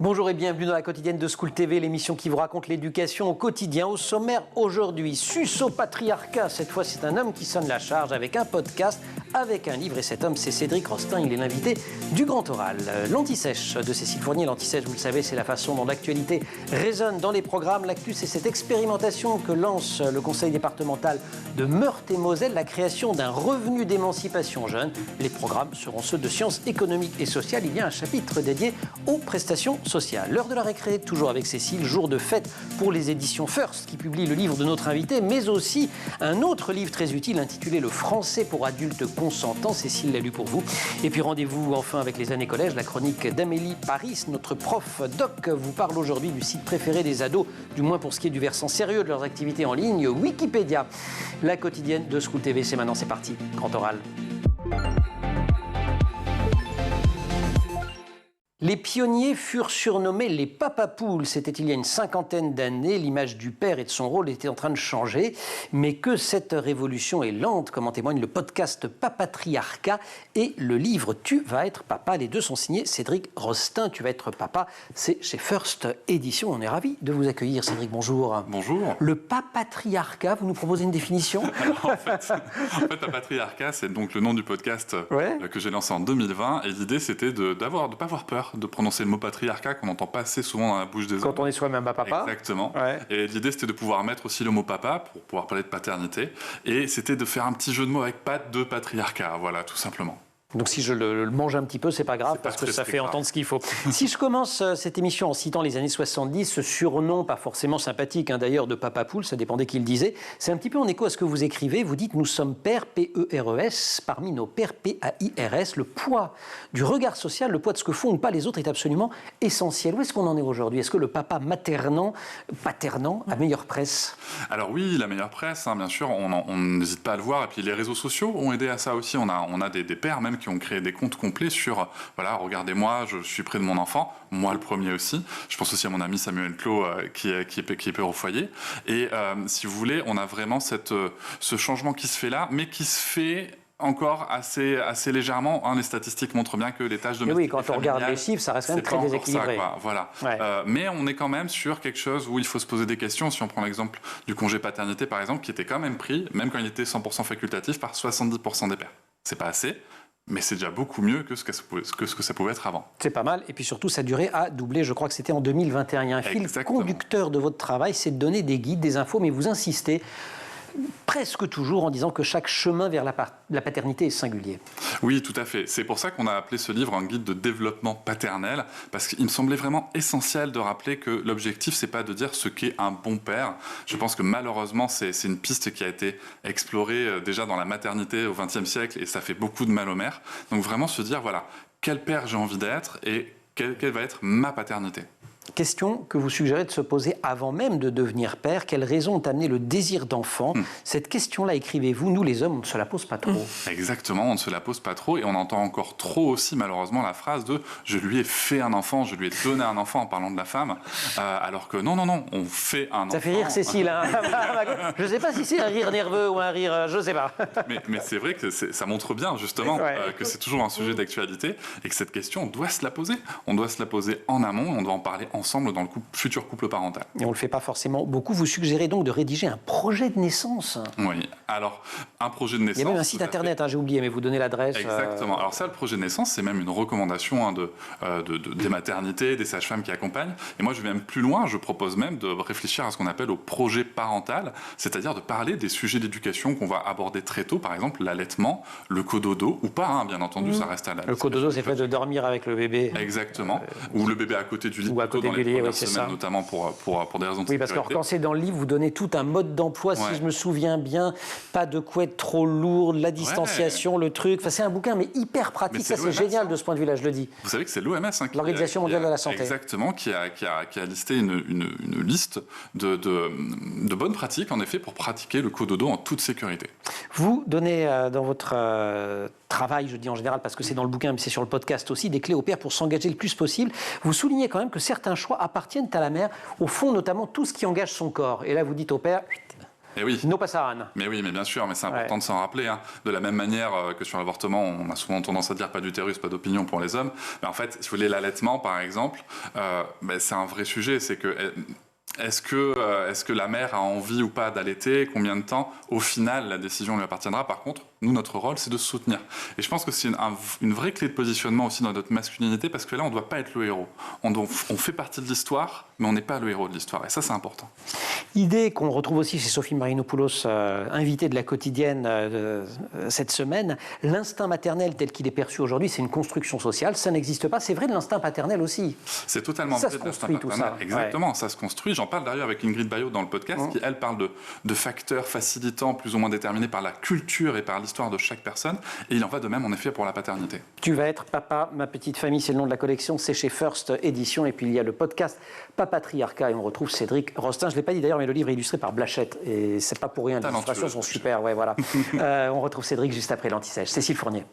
Bonjour et bienvenue dans la quotidienne de School TV, l'émission qui vous raconte l'éducation au quotidien. Au sommaire aujourd'hui, sus au patriarcat. Cette fois, c'est un homme qui sonne la charge avec un podcast, avec un livre. Et cet homme, c'est Cédric Rostin. Il est l'invité du Grand Oral. L'Anti-Sèche de Cécile Fournier. L'Anti-Sèche, vous le savez, c'est la façon dont l'actualité résonne dans les programmes. L'actu, c'est cette expérimentation que lance le conseil départemental de Meurthe-et-Moselle, la création d'un revenu d'émancipation jeune. Les programmes seront ceux de sciences économiques et sociales. Il y a un chapitre dédié aux prestations sociales. L'heure de la récré, toujours avec Cécile, jour de fête pour les éditions First qui publient le livre de notre invité, mais aussi un autre livre très utile intitulé Le français pour adultes consentants. Cécile l'a lu pour vous. Et puis rendez-vous enfin avec les années collège, la chronique d'Amélie Paris, notre prof doc, vous parle aujourd'hui du site préféré des ados, du moins pour ce qui est du versant sérieux de leurs activités en ligne, Wikipédia. La quotidienne de School TV, c'est maintenant, c'est parti, Grand Oral. Les pionniers furent surnommés les papapoules. C'était il y a une cinquantaine d'années. L'image du père et de son rôle était en train de changer. Mais que cette révolution est lente, comme en témoigne le podcast Papatriarcat et le livre Tu vas être papa. Les deux sont signés Cédric Rostin. Tu vas être papa, c'est chez First Édition. On est ravis de vous accueillir, Cédric. Bonjour. Bonjour. Le papatriarcat, vous nous proposez une définition? Alors, en fait, Papatriarcat, c'est donc le nom du podcast que j'ai lancé en 2020. Et l'idée, c'était de ne pas avoir peur de prononcer le mot patriarcat qu'on n'entend pas assez souvent dans la bouche des hommes. Quand on est soi-même un papa. Exactement. Ouais. Et l'idée, c'était de pouvoir mettre aussi le mot papa pour pouvoir parler de paternité. Et c'était de faire un petit jeu de mots avec pat de patriarcat. Voilà, tout simplement. Donc si je le mange un petit peu, c'est pas grave, parce que ça fait entendre ce qu'il faut. Si je commence cette émission en citant les années 70, ce surnom, pas forcément sympathique d'ailleurs, de Papa Poule, ça dépendait qui le disait, c'est un petit peu en écho à ce que vous écrivez. Vous dites « Nous sommes pères, P-E-R-E-S, parmi nos pères, P-A-I-R-S ». Le poids du regard social, le poids de ce que font ou pas les autres est absolument essentiel. Où est-ce qu'on en est aujourd'hui? Est-ce que le papa paternant a meilleure presse? Alors oui, la meilleure presse, bien sûr, on n'hésite pas à le voir. Et puis les réseaux sociaux ont aidé à ça aussi. On a des pères même qui ont créé des comptes complets sur, voilà, regardez-moi, je suis près de mon enfant, moi le premier aussi. Je pense aussi à mon ami Samuel Clos qui est père au foyer. Et si vous voulez, on a vraiment ce changement qui se fait là, mais qui se fait encore assez légèrement. Les statistiques montrent bien que les tâches domestiques. Oui, quand on regarde les chiffres, ça reste quand même très déséquilibré. Voilà. Ouais. Mais on est quand même sur quelque chose où il faut se poser des questions. Si on prend l'exemple du congé paternité, par exemple, qui était quand même pris, même quand il était 100% facultatif, par 70% des pères. C'est pas assez. Mais c'est déjà beaucoup mieux que ce que ça pouvait être avant. C'est pas mal. Et puis surtout, sa durée a doublé. Je crois que c'était en 2021. Il y a un fil conducteur de votre travail, c'est de donner des guides, des infos, mais vous insistez presque toujours en disant que chaque chemin vers la paternité est singulier. Oui, tout à fait. C'est pour ça qu'on a appelé ce livre un guide de développement paternel, parce qu'il me semblait vraiment essentiel de rappeler que l'objectif, c'est pas de dire ce qu'est un bon père. Je pense que malheureusement, c'est une piste qui a été explorée déjà dans la maternité au XXe siècle, et ça fait beaucoup de mal aux mères. Donc vraiment se dire, voilà, quel père j'ai envie d'être et quelle va être ma paternité. Question que vous suggérez de se poser avant même de devenir père. Quelles raisons ont amené le désir d'enfant? Cette question-là, écrivez-vous, nous les hommes, on ne se la pose pas trop. Exactement, on ne se la pose pas trop et on entend encore trop aussi malheureusement la phrase de « je lui ai fait un enfant, je lui ai donné un enfant » en parlant de la femme, alors que non, on fait un enfant. Ça fait rire Cécile, hein. Je ne sais pas si c'est un rire nerveux ou un rire, je ne sais pas. Mais c'est vrai que ça montre bien justement que c'est toujours un sujet d'actualité et que cette question, on doit se la poser. On doit se la poser en amont, on doit en parler ensemble dans le futur couple parental. Et on ne le fait pas forcément beaucoup. Vous suggérez donc de rédiger un projet de naissance. Oui, alors un projet de naissance... Il y a même un site internet, j'ai oublié, mais vous donnez l'adresse. Exactement. Alors ça, le projet de naissance, c'est même une recommandation des maternités, des sages-femmes qui accompagnent. Et moi, je vais même plus loin, je propose même de réfléchir à ce qu'on appelle au projet parental, c'est-à-dire de parler des sujets d'éducation qu'on va aborder très tôt, par exemple l'allaitement, le cododo, ou pas, bien entendu, ça reste à la... Le cododo, c'est fait de dormir avec le bébé. Exactement. Ou le bébé à côté du lit. Ou à côté du lit. Oui, c'est ça. Notamment pour des raisons de sécurité. Oui, parce que quand c'est dans le livre, vous donnez tout un mode d'emploi, si je me souviens bien, pas de couette trop lourde, la distanciation, le truc. Enfin, c'est un bouquin, mais hyper pratique. Ça, c'est génial de ce point de vue-là, je le dis. Vous savez que c'est l'OMS, l'Organisation mondiale de la santé. Exactement, qui a listé une liste de bonnes pratiques, en effet, pour pratiquer le cododo en toute sécurité. Vous donnez dans votre travail, je dis en général, parce que c'est dans le bouquin, mais c'est sur le podcast aussi, des clés au père pour s'engager le plus possible. Vous soulignez quand même que certains choix appartiennent à la mère, au fond, notamment tout ce qui engage son corps. Et là, vous dites au père, Et oui. No Passaran. Mais oui, mais bien sûr, mais c'est important de s'en rappeler. Hein. De la même manière que sur l'avortement, on a souvent tendance à dire pas d'utérus, pas d'opinion pour les hommes. Mais en fait, si vous voulez, l'allaitement, par exemple, c'est un vrai sujet. C'est que est-ce que la mère a envie ou pas d'allaiter? Combien de temps? Au final, la décision lui appartiendra. Par contre, nous, notre rôle, c'est de soutenir. Et je pense que c'est une vraie clé de positionnement aussi dans notre masculinité, parce que là, on ne doit pas être le héros. On fait partie de l'histoire, mais on n'est pas le héros de l'histoire. Et ça, c'est important. Idée qu'on retrouve aussi chez Sophie Marinopoulos, invitée de la quotidienne cette semaine. L'instinct maternel tel qu'il est perçu aujourd'hui, c'est une construction sociale. Ça n'existe pas. C'est vrai de l'instinct paternel aussi. C'est totalement vrai de l'instinct paternel. Exactement, ça se construit. J'en parle d'ailleurs avec Ingrid Bayot dans le podcast, qui, elle, parle de facteurs facilitants plus ou moins déterminés par la culture et par l'histoire de chaque personne. Et il en va de même, en effet, pour la paternité. Tu vas être papa, ma petite famille, c'est le nom de la collection. C'est chez First Édition. Et puis, il y a le podcast Papatriarcat. Et on retrouve Cédric Rostin. Je ne l'ai pas dit d'ailleurs, mais le livre est illustré par Blachette. Et c'est pas pour rien. Les illustrations sont super. Ouais, voilà. On retrouve Cédric juste après l'Anti-Sèche. Cécile Fournier.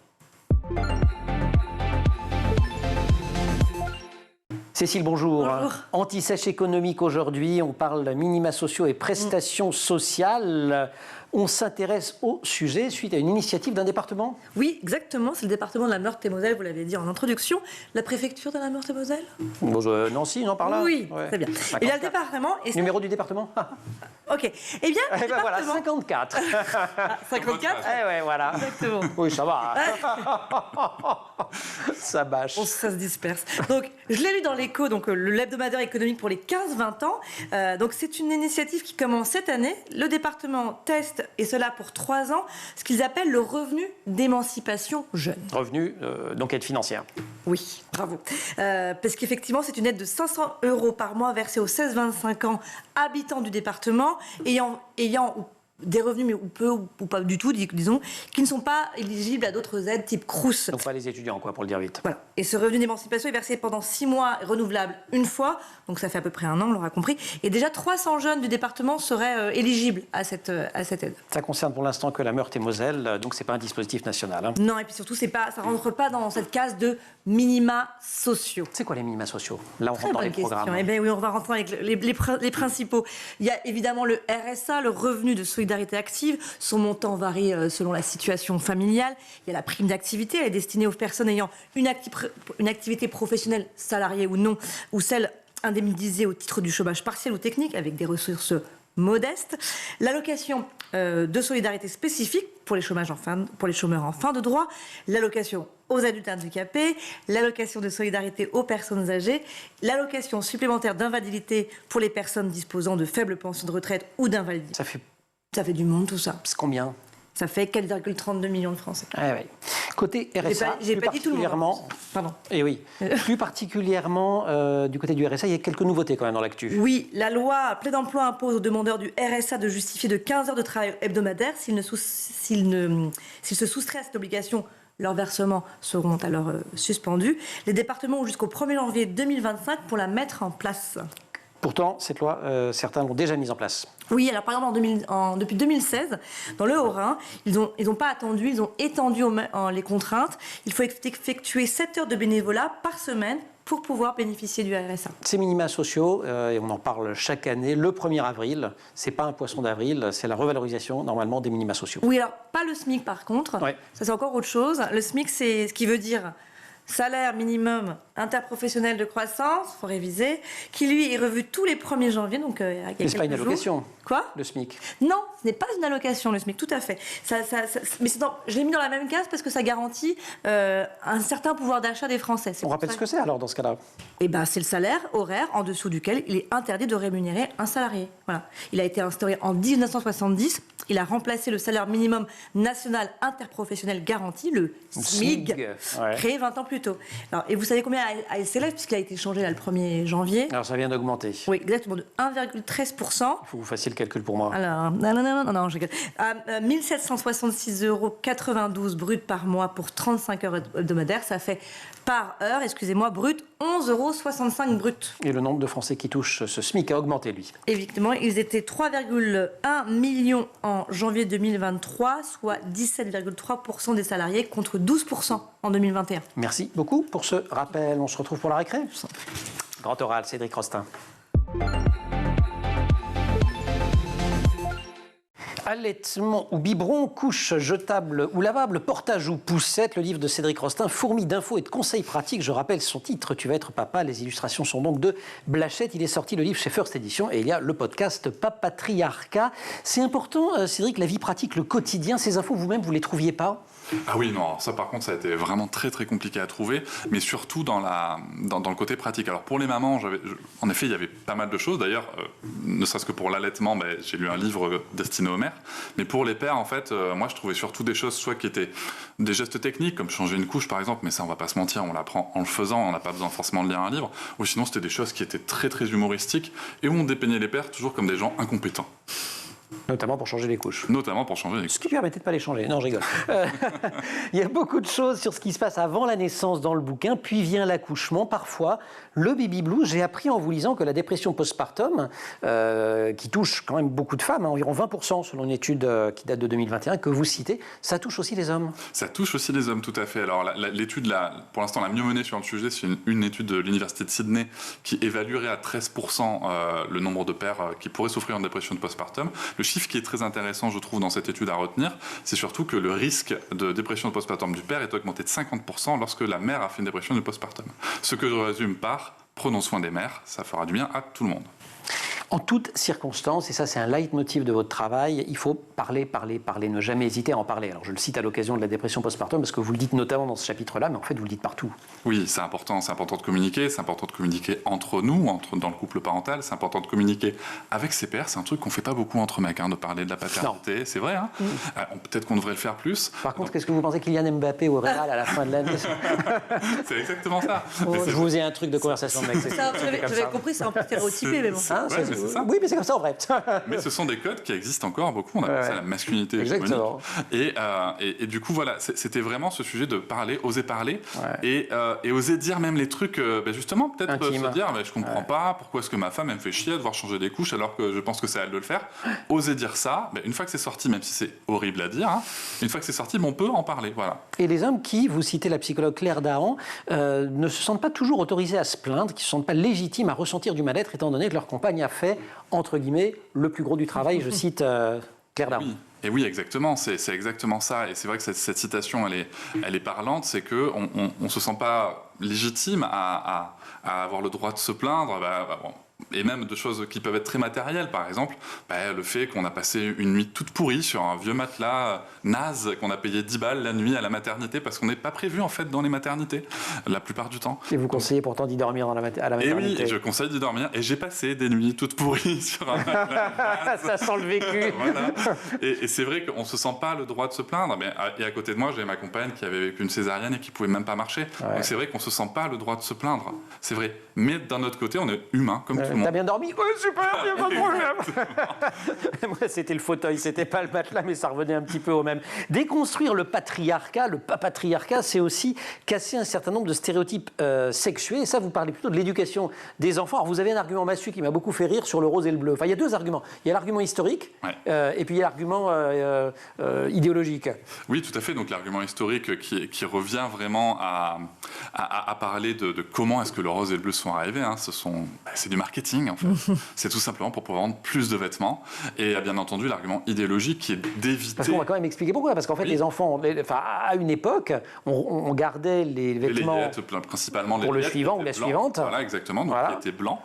Cécile, bonjour. Bonjour. Anti-Sèche économique aujourd'hui, on parle minima sociaux et prestations sociales. On s'intéresse au sujet suite à une initiative d'un département. Oui, exactement, c'est le département de la Meurthe-et-Moselle, vous l'avez dit en introduction. La préfecture de la Meurthe-et-Moselle Nancy, non, par là? Oui, ouais. très bien. Et là, le département... Numéro du département? Ok. Eh bien, le département... voilà, 54. 54. Ouais, voilà. Exactement. Oui, ça va. Ça bâche. Ça se disperse. Donc, je l'ai lu dans l'Écho, donc l'hebdomadaire économique pour les 15-20 ans. Donc, c'est une initiative qui commence cette année. Le département teste, et cela pour 3 ans, ce qu'ils appellent le revenu d'émancipation jeune. Revenu, donc aide financière. Oui, bravo. Parce qu'effectivement, c'est une aide de 500 € par mois versée aux 16-25 ans habitants du département, ayant des revenus, mais ou peu ou pas du tout, disons, qui ne sont pas éligibles à d'autres aides type Crous. Donc pas les étudiants, quoi, pour le dire vite. Voilà. Et ce revenu d'émancipation est versé pendant 6 mois, renouvelable une fois, donc ça fait à peu près 1 an, on l'aura compris. Et déjà 300 jeunes du département seraient éligibles à cette aide. Ça concerne pour l'instant que la Meurthe-et-Moselle, donc c'est pas un dispositif national. Hein. Non, et puis surtout, ça rentre pas dans cette case de minima sociaux. C'est quoi les minima sociaux? Là, on rentre dans les programmes. Eh bien oui, on va rentrer avec les principaux. Il y a évidemment le RSA, le revenu de solidarité active. Son montant varie selon la situation familiale. Il y a la prime d'activité, elle est destinée aux personnes ayant une activité professionnelle, salariée ou non, ou celle indemnisée au titre du chômage partiel ou technique, avec des ressources modestes. L'allocation de solidarité spécifique pour les chômeurs en fin de droit, l'allocation aux adultes handicapés, l'allocation de solidarité aux personnes âgées, l'allocation supplémentaire d'invalidité pour les personnes disposant de faibles pensions de retraite ou d'invalidité. Ça fait du monde tout ça. C'est combien? Ça fait 4,32 millions de Français. Ah oui. Côté RSA, j'ai pas dit tout le monde. Pardon. Et oui. Plus particulièrement, du côté du RSA, il y a quelques nouveautés quand même dans l'actu. Oui, la loi Plein d'emploi impose aux demandeurs du RSA de justifier de 15 heures de travail hebdomadaire. S'ils se soustraient à cette obligation, leurs versements seront alors suspendus. Les départements ont jusqu'au 1er janvier 2025 pour la mettre en place. Pourtant, cette loi, certains l'ont déjà mise en place. Oui, alors par exemple, depuis 2016, dans le Haut-Rhin, ils n'ont pas attendu, ils ont étendu les contraintes. Il faut effectuer 7 heures de bénévolat par semaine pour pouvoir bénéficier du RSA. Ces minima sociaux, et on en parle chaque année, le 1er avril, c'est pas un poisson d'avril, c'est la revalorisation normalement des minima sociaux. Oui, alors pas le SMIC par contre, ouais. Ça c'est encore autre chose. Le SMIC, c'est ce qui veut dire salaire minimum interprofessionnel de croissance, il faut réviser, qui lui est revu tous les 1er janvier, donc il y a quelques jours. Mais c'est pas une allocation. Quoi? Le SMIC. Non, ce n'est pas une allocation, le SMIC, tout à fait. Mais je l'ai mis dans la même case parce que ça garantit un certain pouvoir d'achat des Français. On rappelle ce que c'est alors dans ce cas-là. Eh ben, c'est le salaire horaire en dessous duquel il est interdit de rémunérer un salarié. Voilà. Il a été instauré en 1970. Il a remplacé le salaire minimum national interprofessionnel garanti, le SMIG, créé 20 ans plus tôt. Alors, et vous savez combien il s'élève puisqu'il a été changé là, le 1er janvier? Alors ça vient d'augmenter. Oui, exactement, de 1,13%. Il faut que vous fassiez le calcul pour moi. Alors, non, je regarde. À 1 766,92 € brut par mois pour 35 heures hebdomadaires, ça fait par heure, brut, 11,65 € brut. Et le nombre de Français qui touchent ce SMIC a augmenté, lui. Évidemment, ils étaient 3,1 millions en janvier 2023, soit 17,3% des salariés contre 12% en 2021. Merci beaucoup pour ce rappel. On se retrouve pour la récré. Grand oral, Cédric Rostin. Allaitement ou biberon, couche jetable ou lavable, portage ou poussette, le livre de Cédric Rostin, fourmi d'infos et de conseils pratiques. Je rappelle son titre, Tu vas être papa. Les illustrations sont donc de Blachette. Il est sorti le livre chez First Edition et il y a le podcast Papatriarcat. C'est important, Cédric, la vie pratique, le quotidien, ces infos, vous-même, vous les trouviez pas ? Ah oui, non, ça par contre, ça a été vraiment très très compliqué à trouver, mais surtout dans le côté pratique. Alors pour les mamans, en effet, il y avait pas mal de choses. D'ailleurs, ne serait-ce que pour l'allaitement, j'ai lu un livre destiné aux mères. Mais pour les pères, en fait, moi je trouvais surtout des choses, soit qui étaient des gestes techniques, comme changer une couche par exemple, mais ça on va pas se mentir, on l'apprend en le faisant, on n'a pas besoin forcément de lire un livre. Ou sinon c'était des choses qui étaient très très humoristiques et où on dépeignait les pères toujours comme des gens incompétents. Notamment pour changer les couches. Notamment pour changer les couches. Ce qui permettait de ne pas les changer. Non, je rigole. Il y a beaucoup de choses sur ce qui se passe avant la naissance dans le bouquin, puis vient l'accouchement, parfois le baby blues. J'ai appris en vous lisant que la dépression postpartum, qui touche quand même beaucoup de femmes, environ 20% selon une étude qui date de 2021, que vous citez, ça touche aussi les hommes. Ça touche aussi les hommes, tout à fait. Alors l'étude, pour l'instant, la mieux menée sur le sujet, c'est une étude de l'Université de Sydney qui évaluerait à 13% le nombre de pères qui pourraient souffrir de dépression postpartum. Le chiffre qui est très intéressant, je trouve, dans cette étude à retenir, c'est surtout que le risque de dépression postpartum du père est augmenté de 50% lorsque la mère a fait une dépression postpartum. Ce que je résume par « prenons soin des mères », ça fera du bien à tout le monde. En toutes circonstances, et ça c'est un leitmotiv de votre travail, il faut parler, parler, parler, ne jamais hésiter à en parler. Alors je le cite à l'occasion de la dépression postpartum parce que vous le dites notamment dans ce chapitre-là, mais en fait vous le dites partout. Oui, c'est important de communiquer, c'est important de communiquer entre nous, dans le couple parental, c'est important de communiquer avec ses pairs, c'est un truc qu'on fait pas beaucoup entre mecs, de parler de la paternité, non. C'est vrai, peut-être qu'on devrait le faire plus. Par contre, qu'est-ce que vous pensez Kylian Mbappé au Real à la fin de l'année? C'est exactement ça. Je vous ai un truc de conversation de mec. J'avais compris, c'est un peu stéréotypé, mais bon. C'est ça. Oui, mais c'est comme ça en vrai. Mais ce sont des codes qui existent encore beaucoup. On appelle ça la masculinité hégémonique. Et du coup, voilà, c'était vraiment ce sujet de parler, oser parler, et oser dire même les trucs, justement, peut-être se dire, je comprends pas, pourquoi est-ce que ma femme, elle me fait chier à devoir changer des couches alors que je pense que c'est à elle de le faire. Oser dire ça, une fois que c'est sorti, même si c'est horrible à dire, une fois que c'est sorti, on peut en parler. Voilà. Et les hommes qui, vous citez la psychologue Claire Dahan, ne se sentent pas toujours autorisés à se plaindre, qui ne se sentent pas légitimes à ressentir du mal-être, étant donné que leur compagne a fait, entre guillemets, le plus gros du travail. Je cite Claire Dahan. Oui. Et oui, exactement, c'est exactement ça. Et c'est vrai que cette citation, elle est parlante, c'est qu'on ne se sent pas légitime à avoir le droit de se plaindre. Et même de choses qui peuvent être très matérielles, par exemple, le fait qu'on a passé une nuit toute pourrie sur un vieux matelas naze qu'on a payé 10 balles la nuit à la maternité parce qu'on n'est pas prévu en fait dans les maternités la plupart du temps. Et vous conseillez pourtant d'y dormir à la maternité. Et oui, je conseille d'y dormir. Et j'ai passé des nuits toutes pourries sur un matelas. Ça sent le vécu. Voilà. Et c'est vrai qu'on ne se sent pas le droit de se plaindre. Et à côté de moi, j'ai ma compagne qui avait vécu une césarienne et qui ne pouvait même pas marcher. Ouais. Donc c'est vrai qu'on ne se sent pas le droit de se plaindre. C'est vrai. Mais d'un autre côté, on est humain comme tout le monde. T'as bien dormi? Oui, super, il n'y a pas de problème. Moi, c'était le fauteuil, c'était pas le matelas, mais ça revenait un petit peu au même. Déconstruire le patriarcat, le papatriarcat, c'est aussi casser un certain nombre de stéréotypes sexués. Et ça, vous parlez plutôt de l'éducation des enfants. Alors, vous avez un argument massu qui m'a beaucoup fait rire sur le rose et le bleu. Enfin, il y a deux arguments. Il y a l'argument historique, et puis il y a l'argument idéologique. Oui, tout à fait. Donc, l'argument historique qui revient vraiment à parler de comment est-ce que le rose et le bleu sont arrivés. C'est du marketing, en fait. C'est tout simplement pour pouvoir vendre plus de vêtements. Et bien entendu, l'argument idéologique qui est d'éviter... Parce qu'on va quand même expliquer pourquoi. Parce qu'en fait, les enfants, à une époque, on gardait les vêtements principalement pour le suivant ou la suivante. Voilà, exactement, donc qui étaient blancs.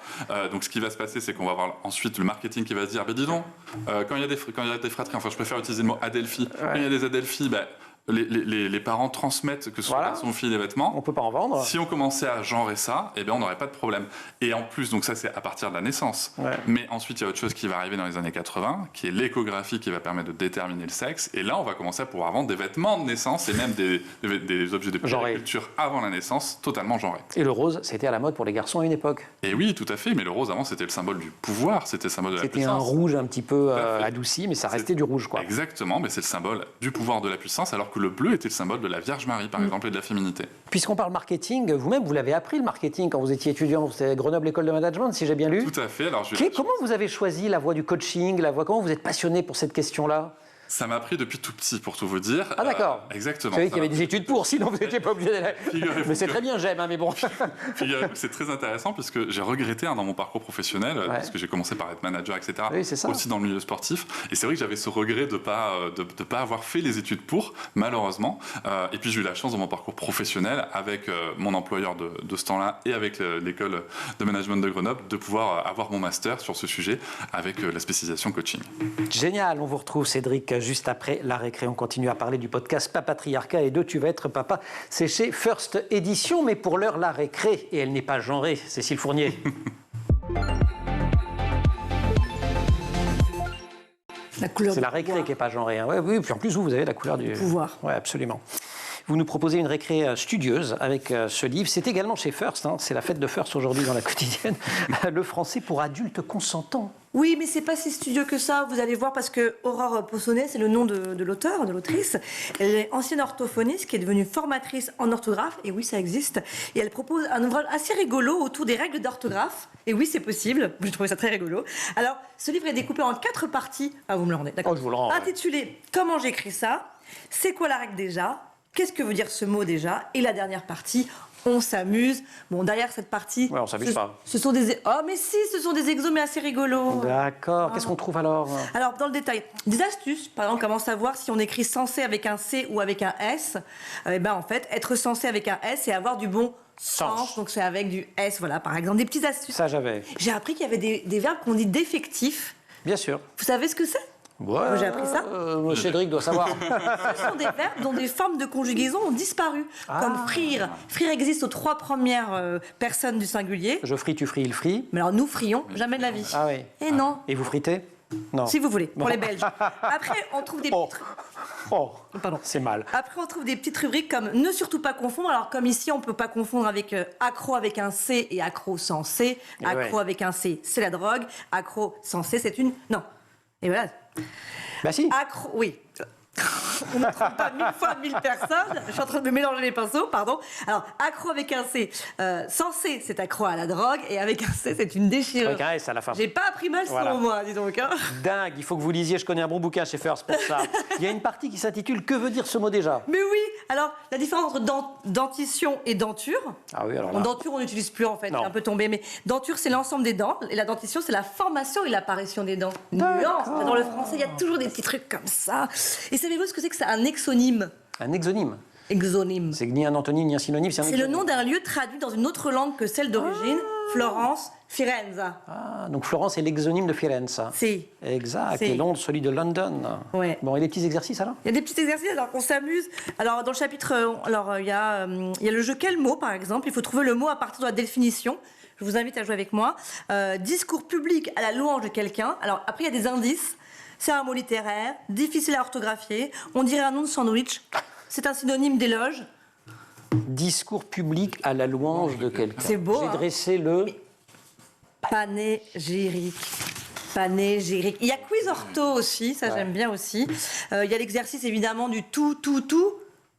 Donc ce qui va se passer, c'est qu'on va avoir ensuite le marketing qui va se dire, dis donc, quand il y a des fratries, enfin je préfère utiliser le mot adelphi, quand il y a des adelphi, les parents transmettent que ce soit son fille des vêtements. On peut pas en vendre. Si on commençait à genrer ça, on n'aurait pas de problème. Et en plus, donc ça c'est à partir de la naissance. Mais ensuite, il y a autre chose qui va arriver dans les années 80, qui est l'échographie qui va permettre de déterminer le sexe. Et là, on va commencer à pouvoir vendre des vêtements de naissance et même des objets de puériculture avant la naissance, totalement genrés. Et le rose, c'était à la mode pour les garçons à une époque. Et oui, tout à fait. Mais le rose avant, c'était le symbole du pouvoir, c'était le symbole de la puissance. C'était un rouge un petit peu adouci, mais ça restait du rouge, quoi. Exactement, mais c'est le symbole du pouvoir, de la puissance, alors que le bleu était le symbole de la Vierge Marie, par exemple, et de la féminité. Puisqu'on parle marketing, vous-même, vous l'avez appris le marketing quand vous étiez étudiant. C'était Grenoble École de Management, si j'ai bien lu. Tout à fait. Alors, comment vous avez choisi la voie du coaching, comment vous êtes passionné pour cette question-là? Ça m'a pris depuis tout petit, pour tout vous dire. Ah d'accord. Exactement. Vous savez qu'il y avait des études pour, sinon vous n'étiez pas obligé d'aller. Mais c'est très bien, j'aime, hein, mais bon. Figurez-vous que c'est très intéressant puisque j'ai regretté dans mon parcours professionnel, parce que j'ai commencé par être manager, etc. Oui, c'est ça. Aussi dans le milieu sportif. Et c'est vrai que j'avais ce regret de pas avoir fait les études pour, malheureusement. Et puis j'ai eu la chance dans mon parcours professionnel, avec mon employeur de ce temps-là et avec l'école de management de Grenoble, de pouvoir avoir mon master sur ce sujet avec la spécialisation coaching. Génial, on vous retrouve Cédric juste après la récré. On continue à parler du podcast Papatriarcat et de Tu vas être papa. C'est chez First Édition, mais pour l'heure la récré, et elle n'est pas genrée, Cécile Fournier. C'est la récré qui n'est pas genrée. Hein. Ouais, oui, puis en plus vous avez la couleur du pouvoir. Oui, absolument. Vous nous proposez une récré studieuse avec ce livre. C'est également chez First, hein. C'est la fête de First aujourd'hui dans la quotidienne. Le français pour adultes consentants. Oui, mais c'est pas si studieux que ça, vous allez voir, parce que Aurore Possonnet, c'est le nom de l'auteur, de l'autrice. Elle est ancienne orthophoniste qui est devenue formatrice en orthographe, et oui, ça existe. Et elle propose un ouvrage assez rigolo autour des règles d'orthographe. Et oui, c'est possible, j'ai trouvé ça très rigolo. Alors, ce livre est découpé en 4 parties. Ah, vous me le rendez, d'accord. Oh, je vous le rends. Intitulé « Comment j'écris ça ? C'est quoi la règle déjà ? Qu'est-ce que veut dire ce mot déjà ? Et la dernière partie, on s'amuse. Bon, derrière cette partie... Ouais, on s'amuse pas. Ce sont des... Oh, mais si, ce sont des exos, mais assez rigolos. D'accord. Qu'est-ce qu'on trouve alors ? Alors, dans le détail, des astuces. Par exemple, comment savoir si on écrit censé avec un C ou avec un S. Eh ben, en fait, être censé avec un S et avoir du bon sens. Donc, c'est avec du S. Voilà, par exemple, des petites astuces. Ça, j'avais. J'ai appris qu'il y avait des verbes qu'on dit défectifs. Bien sûr. Vous savez ce que c'est ? Ouais, Moi, j'ai appris ça. Cédric doit savoir. Ce sont des verbes dont des formes de conjugaison ont disparu. Comme frire. Frire existe aux 3 premières personnes du singulier. Je frie, tu fries, il frie. Mais alors, nous frions jamais de la vie. Ah oui. Et non. Et vous fritez ? Non. Si vous voulez, pour Bon. les Belges. Après, on trouve des petites... Pardon. C'est mal. Après, on trouve des petites rubriques comme ne surtout pas confondre. Alors, comme ici, on ne peut pas confondre avec accro avec un C et accro sans C. Accro avec un C, c'est la drogue. Accro sans C, c'est une... Non. Et voilà. Bah si. Accro... Oui. On ne trompe pas 1000 fois 1000 personnes. Je suis en train de mélanger les pinceaux, pardon. Alors, accro avec un C. Sans C, c'est accro à la drogue. Et avec un C, c'est une déchirure. Avec un S à la fin. J'ai pas appris ma leçon, moi, dis donc. Hein. Dingue, il faut que vous lisiez. Je connais un bon bouquin chez First pour ça. Il y a une partie qui s'intitule « Que veut dire ce mot déjà ?» Mais oui. Alors, la différence entre dentition et denture. Ah oui, alors là. En denture, on n'utilise plus, en fait. Non. C'est un peu tombé. Mais denture, c'est l'ensemble des dents. Et la dentition, c'est la formation et l'apparition des dents. Nuance. Dans le français, il y a toujours des petits trucs comme ça. Et savez-vous ce que c'est un exonyme? Un exonyme. Exonyme. C'est ni un antonyme ni un synonyme, c'est un C'est le nom d'un lieu traduit dans une autre langue que celle d'origine. Florence, Firenze. Ah, donc Florence est l'exonyme de Firenze. Si. Exact. Si. Et Londres, celui de London. Ouais. Bon, et les petits exercices alors? Il y a des petits exercices, alors qu'on s'amuse. Alors, dans le chapitre, il y a le jeu Quel mot, par exemple. Il faut trouver le mot à partir de la définition. Je vous invite à jouer avec moi. Discours public à la louange de quelqu'un. Alors, après, il y a des indices. C'est un mot littéraire, difficile à orthographier. On dirait un nom de sandwich. C'est un synonyme d'éloge. Discours public à la louange de quelqu'un. C'est beau, J'ai hein. dressé le... Panégyrique. Panégyrique. Il y a quiz ortho aussi, ça j'aime bien aussi. Il y a l'exercice évidemment du tout.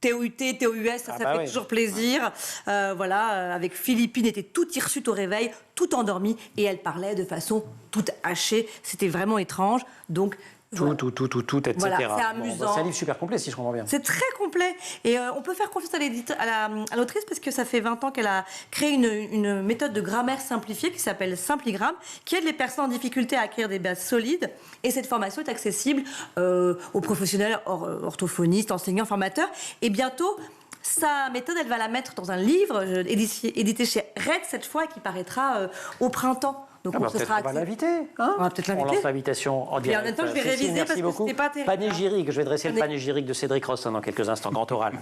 T-O-U-T, T-O-U-S, ça fait toujours plaisir. Avec Philippine, était tout hirsute au réveil, tout endormie, et elle parlait de façon toute hachée. C'était vraiment étrange. Donc, Tout, etc. Voilà, c'est amusant. C'est un livre super complet, si je comprends bien. c'est très complet. Et on peut faire confiance à l'autrice parce que ça fait 20 ans qu'elle a créé une méthode de grammaire simplifiée qui s'appelle Simpligramme, qui aide les personnes en difficulté à acquérir des bases solides. Et cette formation est accessible aux professionnels orthophonistes, enseignants, formateurs. Et bientôt, sa méthode, elle va la mettre dans un livre édité chez Red cette fois et qui paraîtra au printemps. Donc on va l'inviter. Hein, on va peut-être l'inviter. On lance l'invitation en direct. Et en même temps, je vais Cécile, réviser parce que beaucoup. c'était pas terrible. Panégyrique, je vais dresser le panégyrique de Cédric Rosson dans quelques instants, grand oral.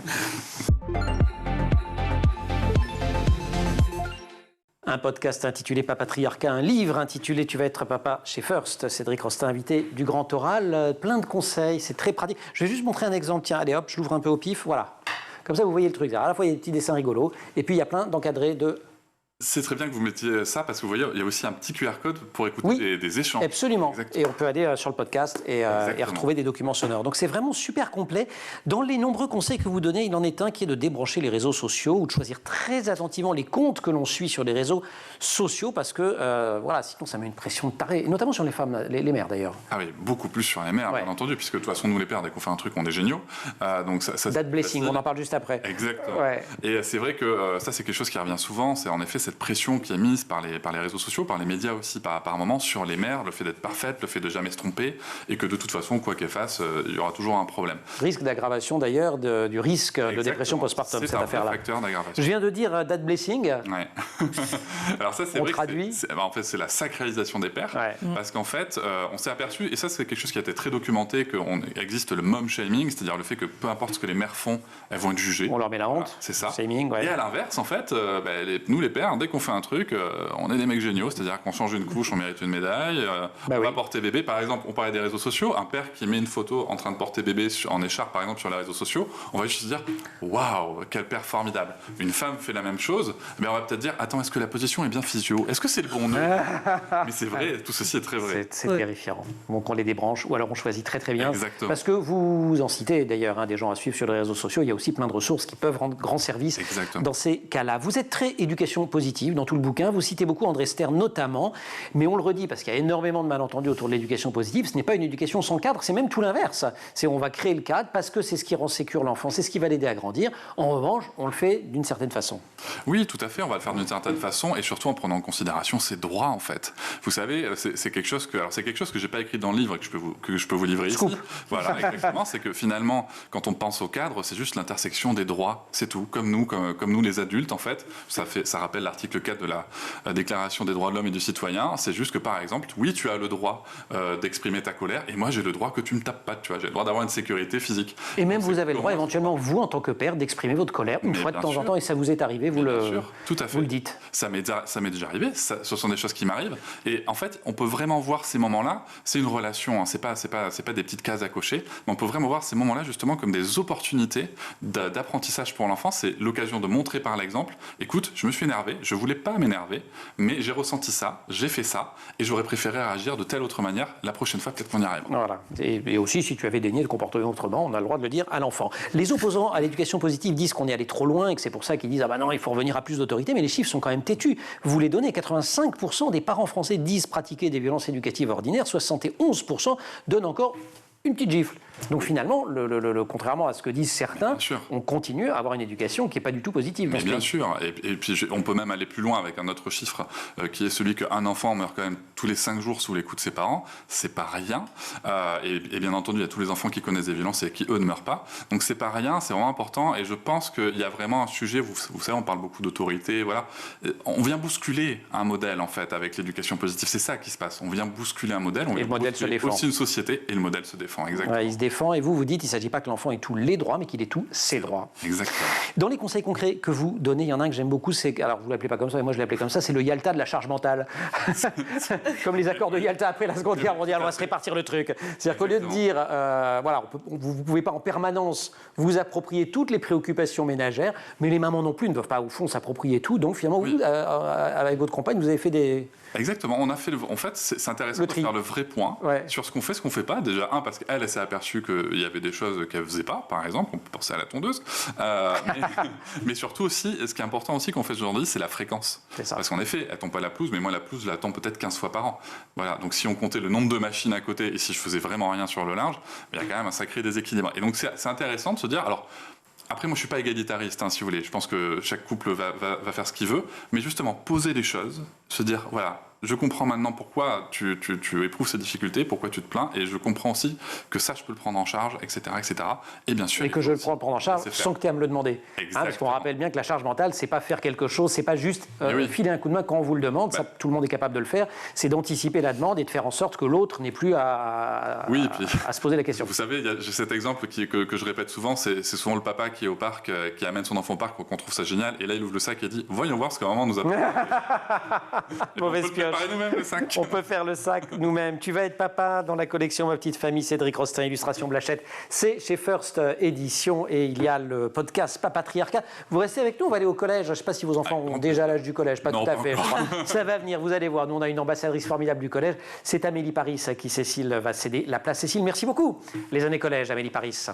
Un podcast intitulé Papatriarcat, un livre intitulé Tu vas être papa chez First. Cédric Rostin, invité du grand oral. Plein de conseils, c'est très pratique. Je vais juste montrer un exemple. Tiens, allez hop, je l'ouvre un peu au pif. Voilà. Comme ça, vous voyez le truc. À la fois, il y a des petits dessins rigolos. Et puis, il y a plein d'encadrés de C'est très bien que vous mettiez ça parce que vous voyez, il y a aussi un petit QR code pour écouter des échanges. Absolument. Exactement. Et on peut aller sur le podcast et retrouver des documents sonores. Donc c'est vraiment super complet. Dans les nombreux conseils que vous donnez, il en est un qui est de débrancher les réseaux sociaux ou de choisir très attentivement les comptes que l'on suit sur les réseaux sociaux parce que sinon ça met une pression de taré, et notamment sur les femmes, les mères d'ailleurs. Ah oui, beaucoup plus sur les mères, bien entendu, puisque de toute façon nous les pères, dès qu'on fait un truc, on est géniaux. Donc Dad blessing, on en parle juste après. Exactement. Ouais. Et c'est vrai que ça c'est quelque chose qui revient souvent, c'est en effet cette pression qui est mise par les réseaux sociaux, par les médias aussi par moment sur les mères, le fait d'être parfaite, le fait de jamais se tromper et que de toute façon quoi qu'elle fasse, il y aura toujours un problème. Risque d'aggravation d'ailleurs du risque de dépression postpartum, cette affaire-là. C'est un facteur d'aggravation. Je viens de dire dad blessing. Ouais. Alors ça c'est vrai traduit. En fait c'est la sacralisation des pères parce qu'en fait on s'est aperçu, et ça c'est quelque chose qui a été très documenté, qu'il existe le mom shaming, c'est-à-dire le fait que peu importe ce que les mères font, elles vont être jugées. On leur met la honte. Voilà, c'est ça. Shaming, Et à l'inverse en fait, nous les pères, dès qu'on fait un truc, on est des mecs géniaux, c'est-à-dire qu'on change une couche, on mérite une médaille, on va porter bébé. Par exemple, on parlait des réseaux sociaux, un père qui met une photo en train de porter bébé en écharpe, par exemple, sur les réseaux sociaux, on va juste se dire waouh, quel père formidable. Une femme fait la même chose, mais on va peut-être dire attends, est-ce que la position est bien physio? Est-ce que c'est le bon nœud? Mais c'est vrai, tout ceci est très vrai. C'est terrifiant. Donc on les débranche, ou alors on choisit très très bien. Exactement. Parce que vous en citez d'ailleurs des gens à suivre sur les réseaux sociaux, il y a aussi plein de ressources qui peuvent rendre grand service dans ces cas-là. Vous êtes très éducation positive dans tout le bouquin, vous citez beaucoup André Stern notamment, mais on le redit parce qu'il y a énormément de malentendus autour de l'éducation positive, ce n'est pas une éducation sans cadre, c'est même tout l'inverse. C'est on va créer le cadre parce que c'est ce qui rend sécure l'enfant, c'est ce qui va l'aider à grandir. En revanche, on le fait d'une certaine façon. Oui, tout à fait, on va le faire d'une certaine façon et surtout en prenant en considération ses droits en fait. Vous savez, c'est quelque chose que j'ai pas écrit dans le livre et que je peux vous livrer Scoop. ici. Voilà, exactement, c'est que finalement, quand on pense au cadre, c'est juste l'intersection des droits, c'est tout. Comme nous les adultes en fait, ça rappelle l'article 4 de la Déclaration des droits de l'homme et du citoyen. C'est juste que par exemple, oui, tu as le droit d'exprimer ta colère et moi j'ai le droit que tu me tapes pas, tu vois, j'ai le droit d'avoir une sécurité physique. Et même vous avez le droit éventuellement, vous en tant que père, d'exprimer votre colère une fois de temps en temps, et ça vous est arrivé, vous le dites. Ça m'est déjà arrivé, ce sont des choses qui m'arrivent et en fait on peut vraiment voir ces moments-là, c'est une relation, hein, c'est pas des petites cases à cocher, mais on peut vraiment voir ces moments-là justement comme des opportunités d'apprentissage pour l'enfant. C'est l'occasion de montrer par l'exemple, écoute, je me suis énervé, je voulais pas m'énerver, mais j'ai ressenti ça, j'ai fait ça, et j'aurais préféré réagir de telle autre manière. La prochaine fois, peut-être qu'on y arrive. Voilà. Et aussi, si tu avais daigné de comporter autrement, on a le droit de le dire à l'enfant. Les opposants à l'éducation positive disent qu'on est allé trop loin et que c'est pour ça qu'ils disent ah bah non, il faut revenir à plus d'autorité, mais les chiffres sont quand même têtus. Vous les donnez, 85% des parents français disent pratiquer des violences éducatives ordinaires, 71% donnent encore une petite gifle. Donc finalement, contrairement à ce que disent certains, on continue à avoir une éducation qui n'est pas du tout positive. Mais bien sûr, et puis on peut même aller plus loin avec un autre chiffre qui est celui qu'un enfant meurt quand même tous les 5 jours sous les coups de ses parents. C'est pas rien. Et bien entendu, il y a tous les enfants qui connaissent des violences et qui eux ne meurent pas. Donc c'est pas rien, c'est vraiment important. Et je pense qu'il y a vraiment un sujet, vous savez, on parle beaucoup d'autorité, voilà. On vient bousculer un modèle en fait avec l'éducation positive. C'est ça qui se passe. On vient bousculer un modèle, on vient bousculer aussi une société et le modèle se défend. Exactement. Ouais, il se défend et vous dites qu'il ne s'agit pas que l'enfant ait tous les droits, mais qu'il ait tous ses droits. Exactement. Dans les conseils concrets que vous donnez, il y en a un que j'aime beaucoup, c'est, alors vous ne l'appelez pas comme ça, mais moi je l'appelais comme ça, c'est le Yalta de la charge mentale. Comme les accords de Yalta après la Seconde Guerre mondiale, on va se répartir le truc. C'est-à-dire qu'au lieu de dire, voilà, vous ne pouvez pas en permanence vous approprier toutes les préoccupations ménagères, mais les mamans non plus ne peuvent pas au fond s'approprier tout, donc finalement, vous, avec votre compagne, vous avez fait des... Exactement, on a fait en fait, c'est intéressant de faire le vrai point sur ce qu'on fait, ce qu'on fait pas. Déjà, parce qu'elle s'est aperçue qu'il y avait des choses qu'elle faisait pas, par exemple, on peut penser à la tondeuse. Mais surtout aussi, ce qui est important aussi qu'on fait aujourd'hui, c'est la fréquence. C'est ça. Parce qu'en effet, elle tombe pas la pelouse, mais moi la pelouse, je la tombe peut-être 15 fois par an. Voilà, donc si on comptait le nombre de machines à côté et si je faisais vraiment rien sur le linge, il y a quand même un sacré déséquilibre. Et donc c'est intéressant de se dire, alors. Après, moi, je suis pas égalitariste, si vous voulez. Je pense que chaque couple va faire ce qu'il veut. Mais justement, poser les choses, se dire, voilà, je comprends maintenant pourquoi tu éprouves ces difficultés, pourquoi tu te plains, et je comprends aussi que ça, je peux le prendre en charge, etc., etc. Et bien sûr... Et que je le prends en charge sans que tu aies à me le demander. Parce qu'on rappelle bien que la charge mentale, c'est pas faire quelque chose, c'est pas juste filer un coup de main quand on vous le demande, ça, tout le monde est capable de le faire, c'est d'anticiper la demande et de faire en sorte que l'autre n'ait plus à se poser la question. Vous savez, j'ai cet exemple que je répète souvent, c'est souvent le papa qui est au parc, qui amène son enfant au parc, qu'on trouve ça génial, et là il ouvre le sac et dit « Voyons voir ce que maman nous a fait. » Mauvaise pioche. préparer nous-mêmes le sac. On peut faire le sac nous-mêmes. Tu vas être papa dans la collection Ma Petite Famille, Cédric Rostin, illustration Blachette. C'est chez First Édition et il y a le podcast Papatriarcat. Vous restez avec nous, on va aller au collège. Je ne sais pas si vos enfants ont déjà l'âge du collège, pas non, tout à pas fait, je encore. crois. Ça va venir, vous allez voir. Nous, on a une ambassadrice formidable du collège. C'est Amélie Paris à qui Cécile va céder la place. Cécile, merci beaucoup. Les années collège, Amélie Paris.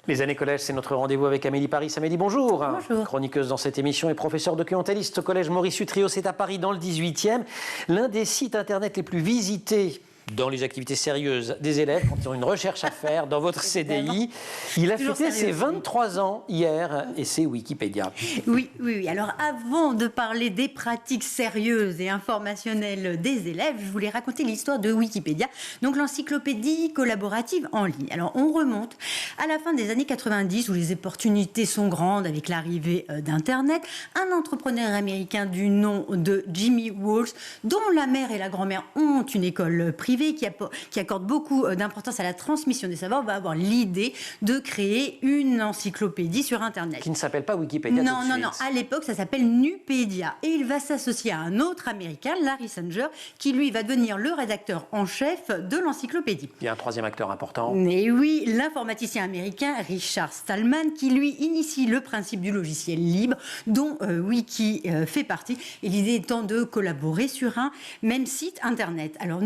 Les années collège, c'est notre rendez-vous avec Amélie Paris. Amélie, bonjour. Bonjour. Chroniqueuse dans cette émission et professeure documentaliste au collège Maurice Utrio, c'est à Paris dans le 18e. L'un des sites internet les plus visités dans les activités sérieuses des élèves, quand ils ont une recherche à faire dans votre CDI. Il a fêté ses 23 ans hier et c'est Wikipédia. Oui. Alors avant de parler des pratiques sérieuses et informationnelles des élèves, je voulais raconter l'histoire de Wikipédia, donc l'encyclopédie collaborative en ligne. Alors on remonte à la fin des années 90 où les opportunités sont grandes avec l'arrivée d'Internet. Un entrepreneur américain du nom de Jimmy Wales, dont la mère et la grand-mère ont une école privée, qui accorde beaucoup d'importance à la transmission des savoirs, va avoir l'idée de créer une encyclopédie sur Internet. Qui ne s'appelle pas Wikipédia Non. tout de suite. À l'époque, ça s'appelle Nupedia. Et il va s'associer à un autre Américain, Larry Sanger, qui lui va devenir le rédacteur en chef de l'encyclopédie. Il y a un troisième acteur important. Mais oui, l'informaticien américain Richard Stallman, qui lui initie le principe du logiciel libre, dont Wiki fait partie, et l'idée étant de collaborer sur un même site Internet. Alors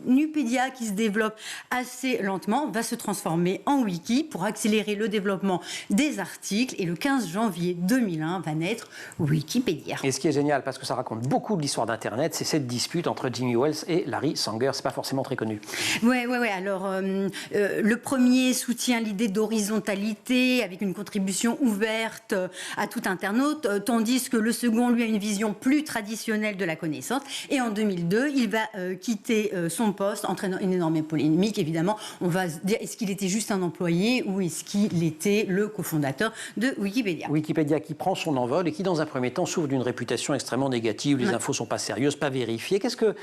Nupedia, qui se développe assez lentement, va se transformer en wiki pour accélérer le développement des articles. Et le 15 janvier 2001 va naître Wikipédia. Et ce qui est génial, parce que ça raconte beaucoup de l'histoire d'Internet, c'est cette dispute entre Jimmy Wales et Larry Sanger. C'est pas forcément très connu. Ouais. Alors, le premier soutient l'idée d'horizontalité avec une contribution ouverte à tout internaute, tandis que le second, lui, a une vision plus traditionnelle de la connaissance. Et en 2002, il va quitter son poste, entraînant une énorme polémique. Évidemment, on va se dire, est-ce qu'il était juste un employé ou est-ce qu'il était le cofondateur de Wikipédia ? Wikipédia qui prend son envol et qui, dans un premier temps, souffre d'une réputation extrêmement négative. Les infos ne sont pas sérieuses, pas vérifiées. Qu'est-ce que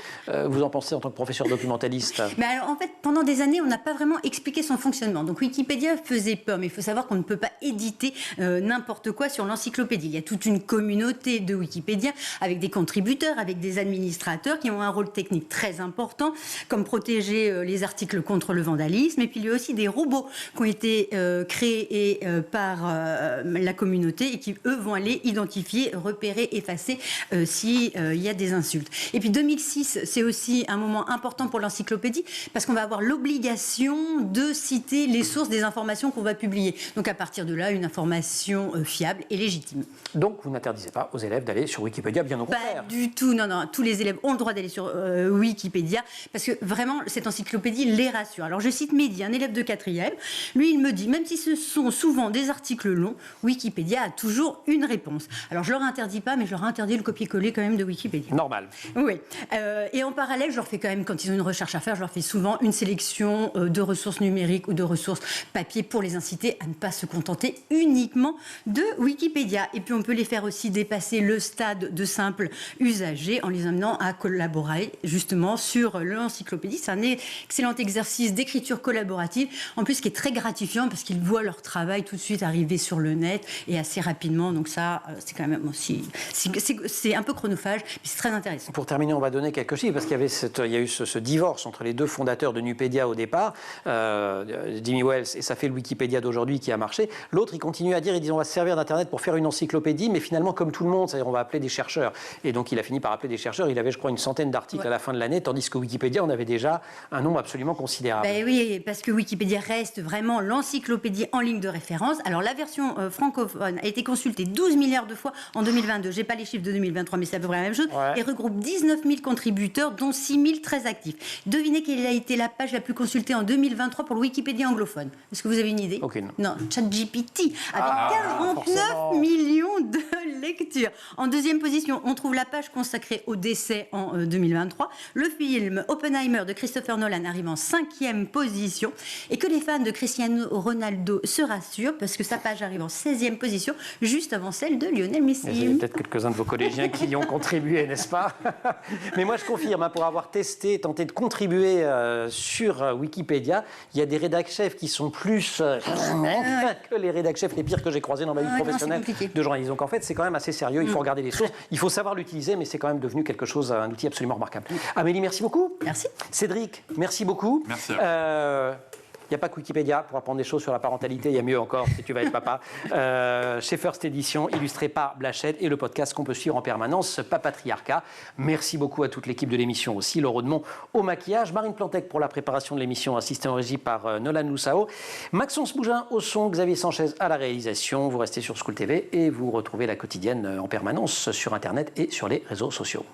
vous en pensez en tant que professeur documentaliste ? Mais alors, en fait, pendant des années, on n'a pas vraiment expliqué son fonctionnement. Donc Wikipédia faisait peur, mais il faut savoir qu'on ne peut pas éditer n'importe quoi sur l'encyclopédie. Il y a toute une communauté de Wikipédia avec des contributeurs, avec des administrateurs qui ont un rôle technique très important, comme protéger les articles contre le vandalisme. Et puis il y a aussi des robots qui ont été créés par la communauté et qui, eux, vont aller identifier, repérer, effacer s'il y a des insultes. Et puis 2006, c'est aussi un moment important pour l'encyclopédie parce qu'on va avoir l'obligation de citer les sources des informations qu'on va publier. Donc à partir de là, une information fiable et légitime. Donc vous n'interdisez pas aux élèves d'aller sur Wikipédia, bien au contraire. Pas du tout, non. Tous les élèves ont le droit d'aller sur Wikipédia parce que vraiment, cette encyclopédie les rassure. Alors je cite Mehdi, un élève de 4e. Lui, il me dit, même si ce sont souvent des articles longs, Wikipédia a toujours une réponse. Alors je leur interdis pas, mais je leur interdis le copier-coller quand même de Wikipédia. Normal. Oui. Et en parallèle, je leur fais quand même, quand ils ont une recherche à faire, je leur fais souvent une sélection de ressources numériques ou de ressources papier pour les inciter à ne pas se contenter uniquement de Wikipédia. Et puis on peut les faire aussi dépasser le stade de simple usager en les amenant à collaborer justement sur l'encyclopédie. C'est un excellent exercice d'écriture collaborative, en plus qui est très gratifiant parce qu'ils voient leur travail tout de suite arriver sur le net et assez rapidement. Donc ça, c'est quand même aussi... C'est un peu chronophage, mais c'est très intéressant. Pour terminer, on va donner quelques chiffres, parce qu'il y a eu ce divorce entre les deux fondateurs de Nupedia au départ, Jimmy Wales, et ça fait le Wikipédia d'aujourd'hui qui a marché. L'autre, il continue à dire, il dit on va se servir d'Internet pour faire une encyclopédie, mais finalement comme tout le monde, c'est-à-dire on va appeler des chercheurs. Et donc il a fini par appeler des chercheurs, il avait je crois une centaine d'articles à la fin de l'année, tandis que Wikipédia, on avait déjà un nombre absolument considérable. Ben oui, parce que Wikipédia reste vraiment l'encyclopédie en ligne de référence. Alors la version francophone a été consultée 12 milliards de fois en 2022. J'ai pas les chiffres de 2023, mais c'est à peu près la même chose. Ouais. Et regroupe 19 000 contributeurs, dont 6 000 très actifs. Devinez quelle a été la page la plus consultée en 2023 pour le Wikipédia anglophone. Est-ce que vous avez une idée? Aucune. Non, ChatGPT, avec 49 forcément. millions de lectures. En deuxième position, on trouve la page consacrée au décès en 2023. Le film Oppenheimer de Christopher Nolan arrive en 5e position. Et que les fans de Cristiano Ronaldo se rassurent, parce que sa page arrive en 16e position, juste avant celle de Lionel Messi. Il y a peut-être quelques-uns de vos collégiens qui y ont contribué, n'est-ce pas? Mais moi, je confirme, pour avoir testé, tenté de contribuer sur Wikipédia, il y a des rédac-chefs qui sont plus que les rédac-chefs les pires que j'ai croisés dans ma vie professionnelle c'est compliqué. de journalisme. Donc en fait, c'est quand même assez sérieux. Il faut regarder les sources. Il faut savoir l'utiliser, mais c'est quand même devenu quelque chose, un outil absolument remarquable. Amélie, merci beaucoup. Merci. Cédric, merci beaucoup. Merci. Il n'y a pas que Wikipédia pour apprendre des choses sur la parentalité, il y a mieux encore si tu vas être papa. Chez First Edition, illustré par Blachette, et le podcast qu'on peut suivre en permanence, Papatriarcat. Merci beaucoup à toute l'équipe de l'émission aussi, Laure Audemont au maquillage, Marine Plantec pour la préparation de l'émission, assistée en régie par Nolan Loussao, Maxence Mougin au son, Xavier Sanchez à la réalisation. Vous restez sur School TV et vous retrouvez la quotidienne en permanence sur Internet et sur les réseaux sociaux.